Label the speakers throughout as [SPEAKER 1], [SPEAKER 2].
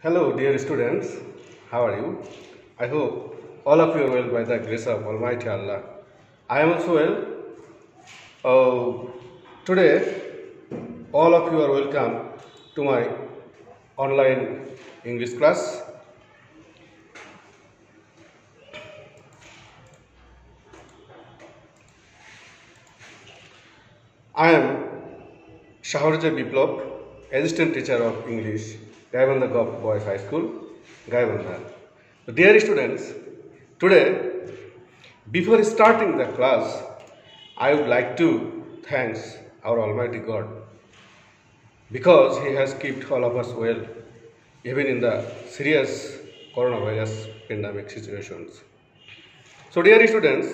[SPEAKER 1] Hello, dear students. How are you? I hope all of you are well by the grace of Almighty Allah. I am also well. Today, all of you are welcome to my online English class. I am Shaharja Biplop, Assistant Teacher of English, Gaibandha Gov Boys High School, Gaibandha. Dear students, today, before starting the class, I would like to thank our Almighty God because He has kept all of us well, even in the serious coronavirus pandemic situations. So, dear students,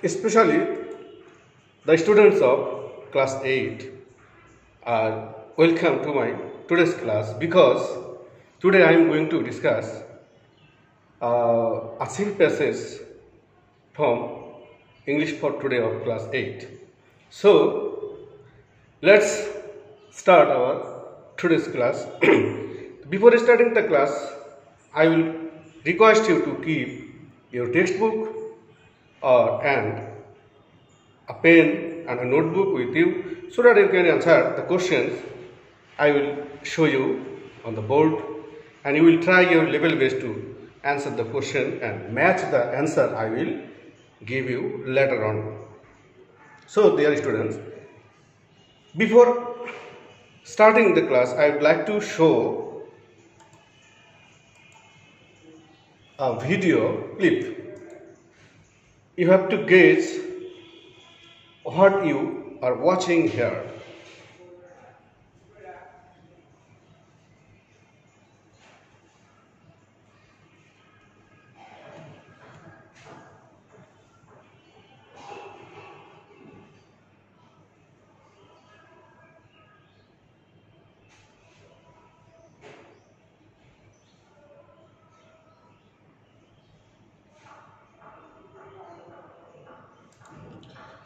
[SPEAKER 1] especially the students of class 8 are welcome to my today's class because today I am going to discuss a simple passage from English for today of class 8. So let's start our today's class. Before starting the class, I will request you to keep your textbook and a pen and a notebook with you so that you can answer the questions I will show you on the board, and you will try your level best to answer the question and match the answer I will give you later on. So dear students, before starting the class, I would like to show a video clip. You have to guess what you are watching here.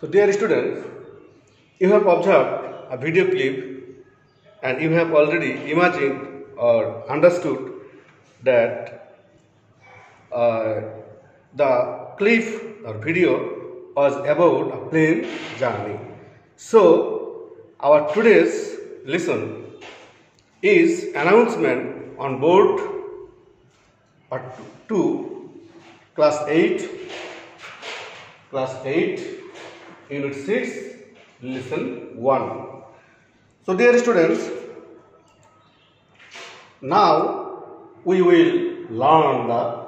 [SPEAKER 1] So dear students, you have observed a video clip and you have already imagined or understood that the clip or video was about a plane journey. So our today's lesson is announcement on board part 2, class 8, unit 6, lesson 1. So dear students, now we will learn the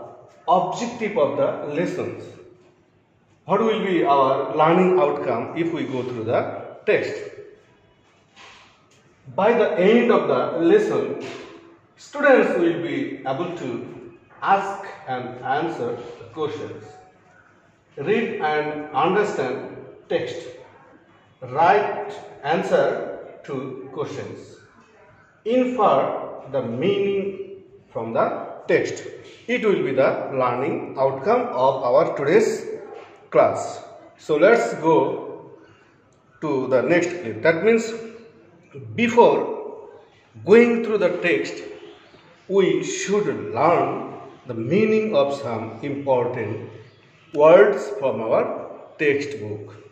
[SPEAKER 1] objective of the lessons. What will be our learning outcome if we go through the text? By the end of the lesson, students will be able to ask and answer the questions, read and understand text, write answer to questions, infer the meaning from the text. It will be the learning outcome of our today's class. So let's go to the next clip. That means before going through the text, we should learn the meaning of some important words from our textbook.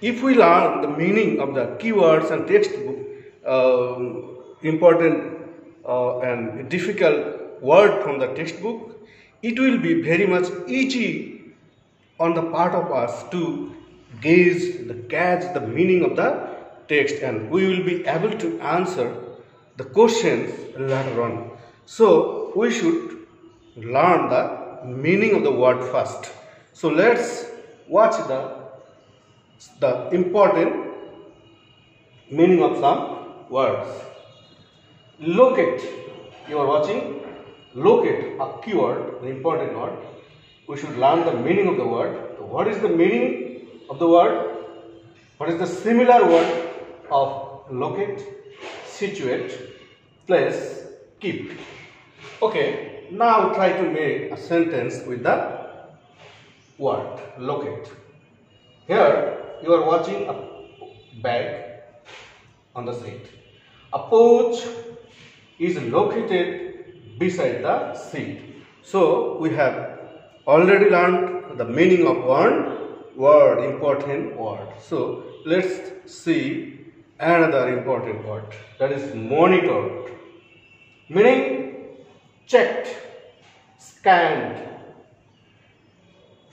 [SPEAKER 1] If we learn the meaning of the keywords and textbook, important and difficult word from the textbook, it will be very much easy on the part of us to catch the meaning of the text, and we will be able to answer the questions later on. So we should learn the meaning of the word first. So let's watch the important meaning of some words. Locate. You are watching. Locate, a keyword, an important word. We should learn the meaning of the word. What is the meaning of the word? What is the similar word of locate? Situate, place, keep. Okay, now try to make a sentence with the word locate. Here you are watching a bag on the seat. A pouch is located beside the seat. So we have already learned the meaning of one word, important word. So let's see another important word, that is monitored, meaning checked, scanned.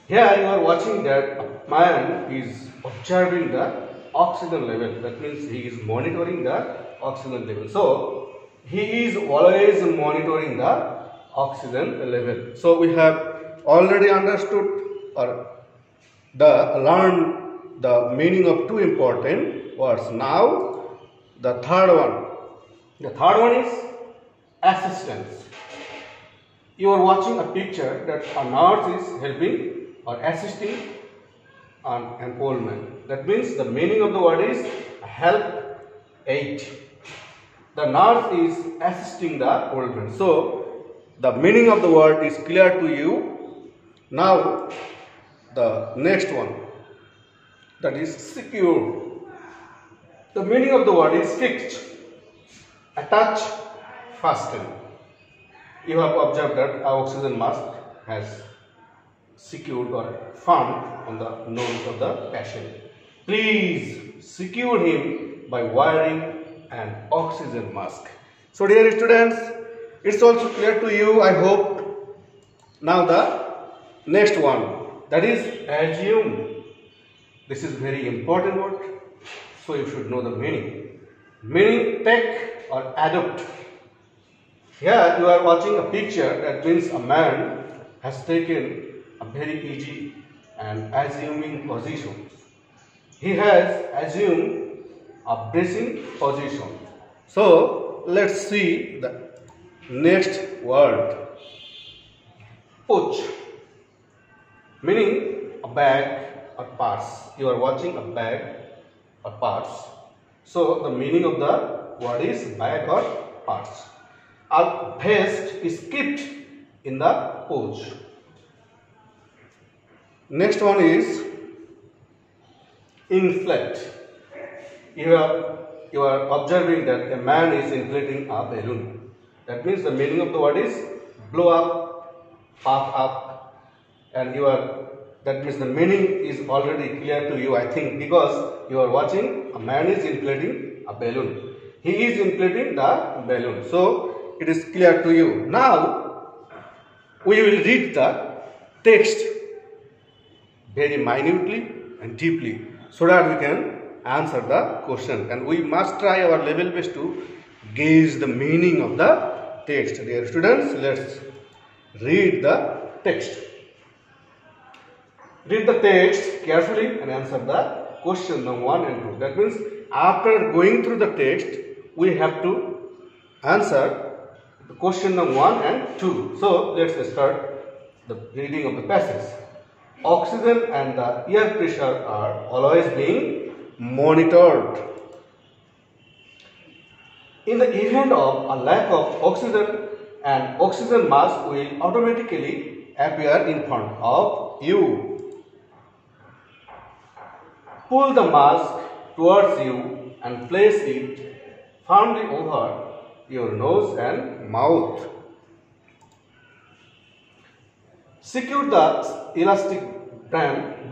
[SPEAKER 1] Here you are watching that a man is observing the oxygen level. That means he is monitoring the oxygen level. So he is always monitoring the oxygen level. So we have already understood or learned the meaning of two important words. Now the third one. The third one is assistance. You are watching a picture that a nurse is helping or assisting an old man. That means the meaning of the word is help, aid. The nurse is assisting the old man. So the meaning of the word is clear to you. Now the next one, that is secure. The meaning of the word is fixed, attach, fasten. You have observed that our oxygen mask has secured or firmed on the nose of the patient. Please secure him by wearing an oxygen mask. So dear students, it's also clear to you, I hope. Now the next one, that is assume. This is very important word, so you should know the meaning. Meaning take or adopt. Here you are watching a picture, that means a man has taken a very easy and assuming position. He has assumed a bracing position. So let's see the next word. Pouch, meaning a bag or parts. You are watching a bag or parts. So the meaning of the word is bag or parts. A vest is kept in the pouch. Next one is inflate. You are observing that a man is inflating a balloon. That means the meaning of the word is blow up, puff up, and that means the meaning is already clear to you, I think, because you are watching a man is inflating a balloon. He is inflating the balloon. So it is clear to you. Now we will read the text very minutely and deeply so that we can answer the question, and we must try our level best to gauge the meaning of the text. Dear students, let's read the text. Read the text carefully and answer the question number 1 and 2. That means after going through the text, we have to answer the question number 1 and 2. So let's start the reading of the passage. Oxygen and the air pressure are always being monitored. In the event of a lack of oxygen, an oxygen mask will automatically appear in front of you. Pull the mask towards you and place it firmly over your nose and mouth. Secure the elastic band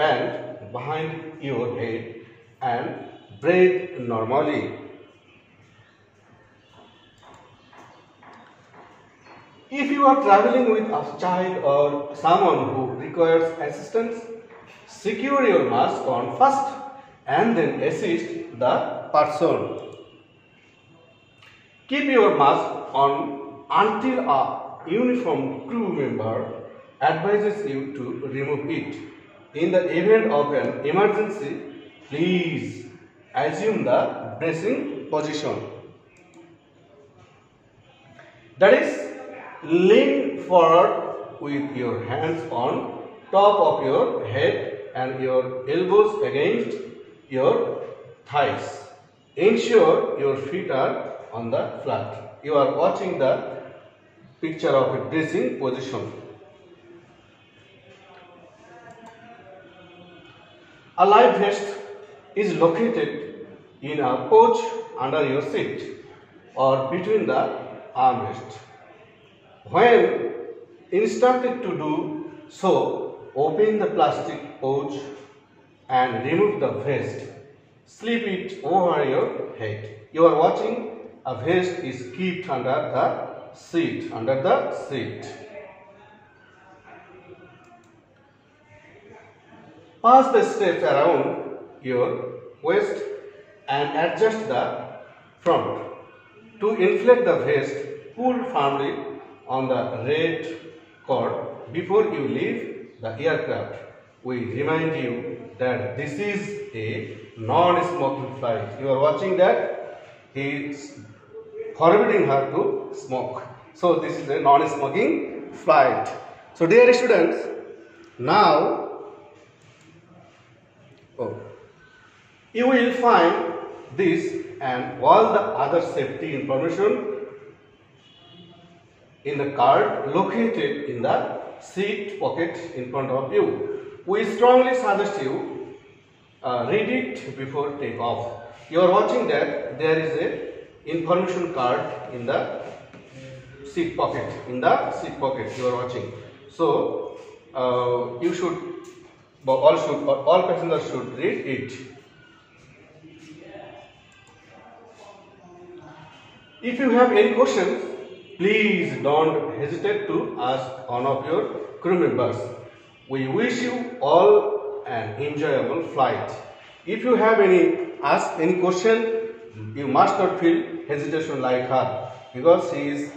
[SPEAKER 1] behind your head and breathe normally. If you are traveling with a child or someone who requires assistance, secure your mask on first and then assist the person. Keep your mask on until a uniformed crew member advises you to remove it. In the event of an emergency, please assume the bracing position. That is, lean forward with your hands on top of your head and your elbows against your thighs. Ensure your feet are on the flat. You are watching the picture of a bracing position. A life vest is located in a pouch under your seat. or between the armrests. When instructed to do so, open the plastic pouch and remove the vest. Slip it over your head. You are watching a vest is kept under the seat. Pass the straps around your waist and adjust the front. To inflate the vest, pull firmly on the red cord before you leave the aircraft. We remind you that this is a non-smoking flight. You are watching that he is forbidding her to smoke. So this is a non-smoking flight. So dear students, now you will find this and all the other safety information in the card located in the seat pocket in front of you. We strongly suggest you read it before takeoff. You are watching that there is a information card in the seat pocket. You are watching. So you should, all passengers should read it. If you have any questions, please don't hesitate to ask one of your crew members. We wish you all an enjoyable flight. If you have any question, you must not feel hesitation like her, because she is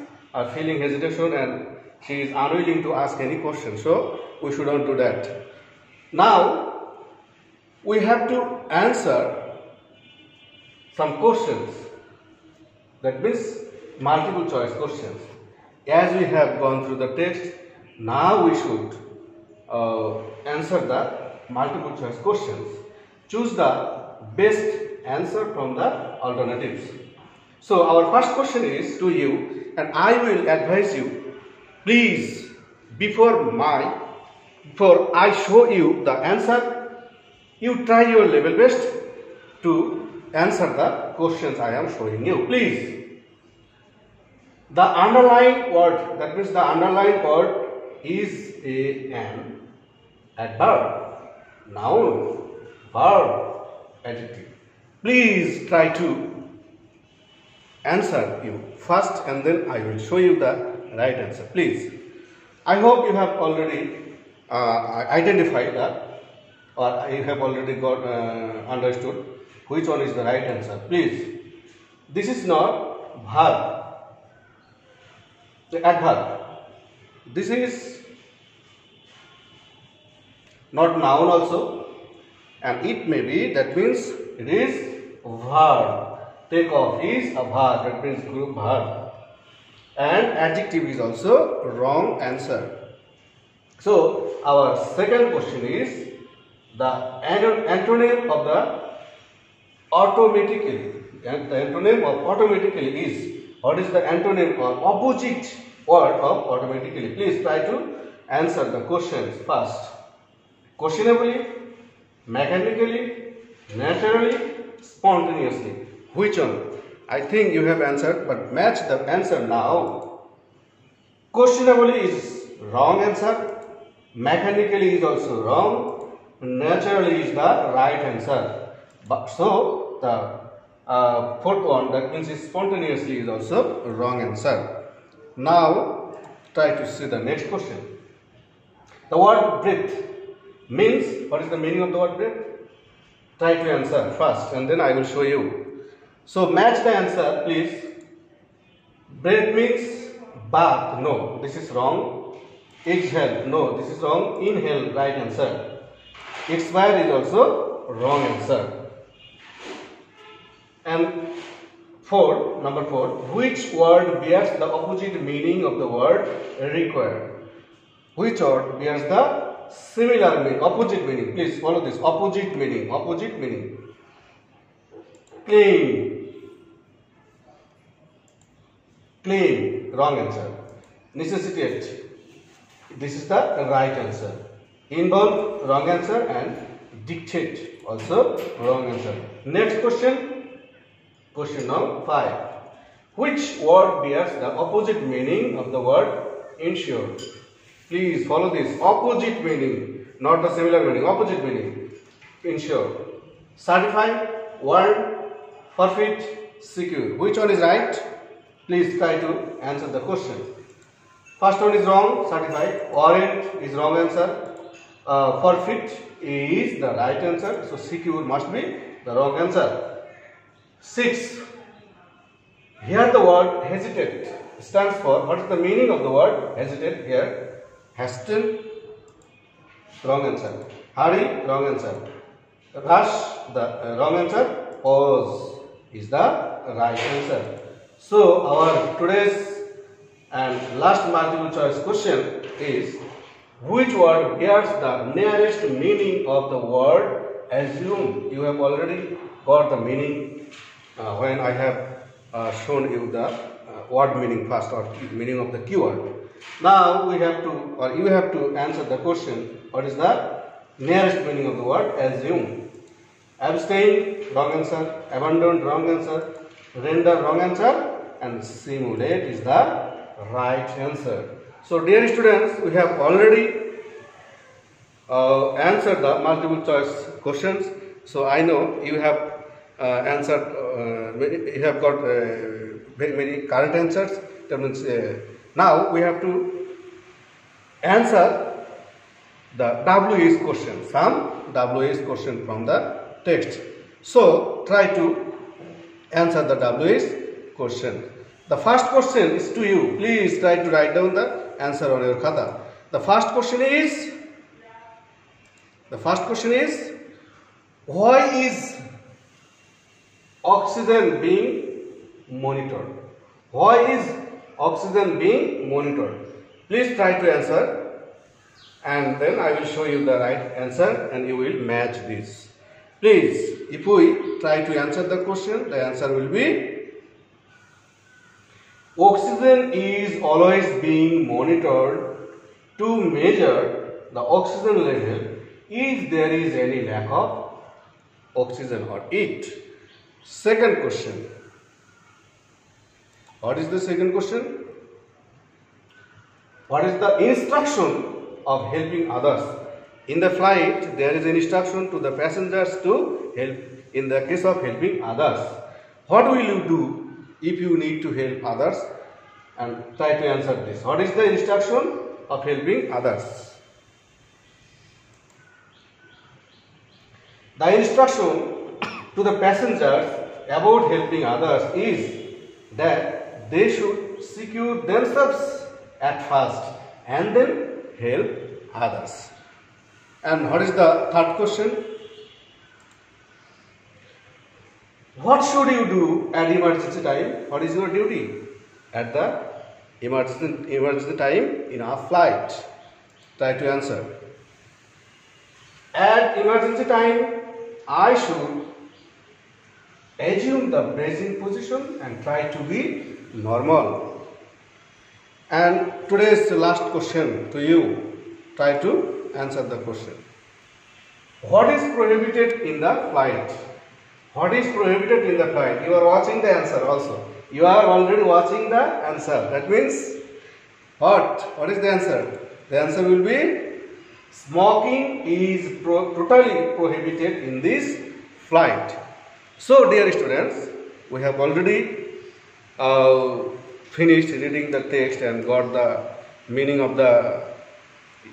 [SPEAKER 1] feeling hesitation and she is unwilling to ask any question. So we shouldn't do that. Now we have to answer some questions. That means multiple choice questions. As we have gone through the text, now we should answer the multiple choice questions. Choose the best answer from the alternatives. So our first question is to you, and I will advise you, please, before I show you the answer, you try your level best to answer the questions I am showing you. Please. The underlined word, that means the underlined word is an adverb, noun, verb, adjective. Please try to answer you first and then I will show you the right answer. Please. I hope you have already identified that, or you have already got understood which one is the right answer. Please. This is not verb. The adverb. This is not noun also, and it may be, that means it is verb. Take off is a verb, that means group verb, and adjective is also wrong answer. So our second question is the antonym of the automatically. And the antonym of automatically is, what is the antonym or opposite word of automatically? Please try to answer the questions first. Questionably, mechanically, naturally, spontaneously. Which one? I think you have answered, but match the answer now. Questionably is wrong answer. Mechanically is also wrong. Naturally is the right answer. But so the fourth one, that means spontaneously, is also wrong answer. Now try to see the next question. The word breath means, what is the meaning of the word breath? Try to answer first and then I will show you. So match the answer, please. Breath means bath. No, this is wrong. Exhale. No, this is wrong. Inhale, right answer. Expire is also wrong answer. And number 4, which word bears the opposite meaning of the word required? Which word bears the similar meaning, opposite meaning? Please follow this. Opposite meaning. Claim, wrong answer. Necessitate, this is the right answer. Involve, wrong answer, and dictate, also wrong answer. Next question. Question number 5. Which word bears the opposite meaning of the word ensure? Please follow this. Opposite meaning, not the similar meaning. Opposite meaning. Ensure. Certify, warn, forfeit, secure. Which one is right? Please try to answer the question. First one is wrong. Certify. Warrant is wrong answer. Forfeit is the right answer. So secure must be the wrong answer. 6. Here the word hesitate stands for, what is the meaning of the word hesitate here? Hasten, wrong answer. Hurry, wrong answer. Rush, the wrong answer. Pause is the right answer. So our today's and last multiple choice question is, which word bears the nearest meaning of the word assume? You have already got the meaning when I have shown you the word meaning first, or meaning of the keyword. Now we have to, or you have to answer the question, what is the nearest meaning of the word assume? Abstain, wrong answer. Abandon, wrong answer. Render, wrong answer. And simulate is the right answer. So dear students, we have already answered the multiple choice questions. So I know you have answered, you have got very many correct answers. That means now we have to answer the WH question, some WH question from the text. So try to answer the WH question. The first question is to you. Please try to write down the answer on your khata. The first question is, why is oxygen being monitored? Why is oxygen being monitored? Please try to answer, and then I will show you the right answer and you will match this. Please, if we try to answer the question, the answer will be, oxygen is always being monitored to measure the oxygen level if there is any lack of oxygen or it. Second question. What is the second question? What is the instruction of helping others? In the flight, there is an instruction to the passengers to help in the case of helping others. What will you do if you need to help others? And try to answer this. What is the instruction of helping others? The instruction to the passengers about helping others is that they should secure themselves at first and then help others. And what is the third question? What should you do at emergency time? What is your duty at the emergency time in a flight? Try to answer. At emergency time, I should assume the breathing position and try to be normal. And today's last question to you. Try to answer the question. What is prohibited in the flight? What is prohibited in the flight? You are watching the answer also. You are already watching the answer. That means what? What is the answer? The answer will be, smoking is totally prohibited in this flight. So dear students, we have already finished reading the text and got the meaning of the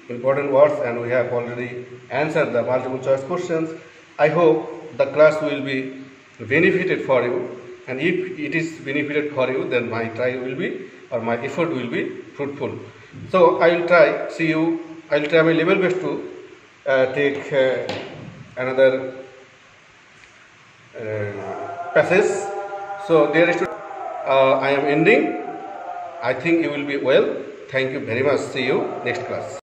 [SPEAKER 1] important words, and we have already answered the multiple choice questions. I hope the class will be benefited for you, and if it is benefited for you, then my try will be, or my effort will be fruitful. So I will try, see you, I will try my level best to take another passage. So dear students, I am ending. I think you will be well. Thank you very much. See you next class.